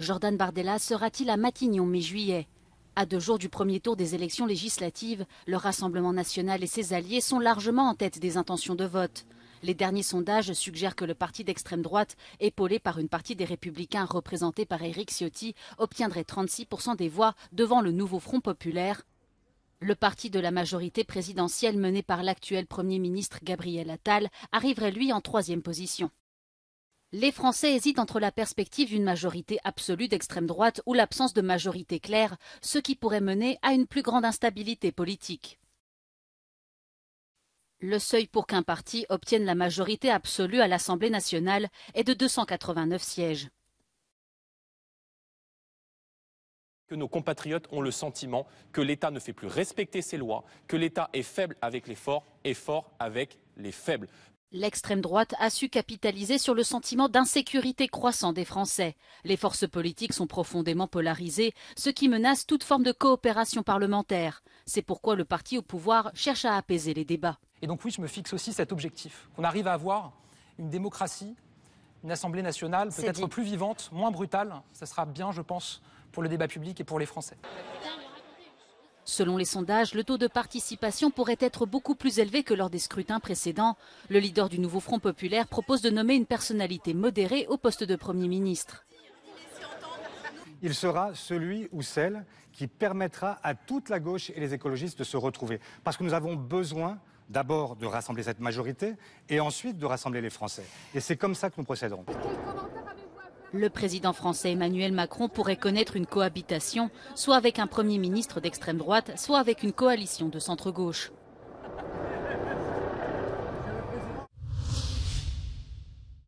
Jordan Bardella sera-t-il à Matignon mi-juillet? À 2 jours du premier tour des élections législatives, le Rassemblement national et ses alliés sont largement en tête des intentions de vote. Les derniers sondages suggèrent que le parti d'extrême droite, épaulé par une partie des Républicains représentés par Éric Ciotti, obtiendrait 36% des voix devant le nouveau Front populaire. Le parti de la majorité présidentielle mené par l'actuel Premier ministre Gabriel Attal arriverait lui en 3e position. Les Français hésitent entre la perspective d'une majorité absolue d'extrême droite ou l'absence de majorité claire, ce qui pourrait mener à une plus grande instabilité politique. Le seuil pour qu'un parti obtienne la majorité absolue à l'Assemblée nationale est de 289 sièges. Que nos compatriotes ont le sentiment que l'État ne fait plus respecter ses lois, que l'État est faible avec les forts et fort avec les faibles. L'extrême droite a su capitaliser sur le sentiment d'insécurité croissant des Français. Les forces politiques sont profondément polarisées, ce qui menace toute forme de coopération parlementaire. C'est pourquoi le parti au pouvoir cherche à apaiser les débats. Et donc oui, je me fixe aussi cet objectif, qu'on arrive à avoir une démocratie, une Assemblée nationale peut-être plus vivante, moins brutale. Ça sera bien, je pense, pour le débat public et pour les Français. Selon les sondages, le taux de participation pourrait être beaucoup plus élevé que lors des scrutins précédents. Le leader du nouveau Front populaire propose de nommer une personnalité modérée au poste de Premier ministre. Il sera celui ou celle qui permettra à toute la gauche et les écologistes de se retrouver. Parce que nous avons besoin d'abord de rassembler cette majorité et ensuite de rassembler les Français. Et c'est comme ça que nous procéderons. Le président français Emmanuel Macron pourrait connaître une cohabitation, soit avec un Premier ministre d'extrême droite, soit avec une coalition de centre-gauche.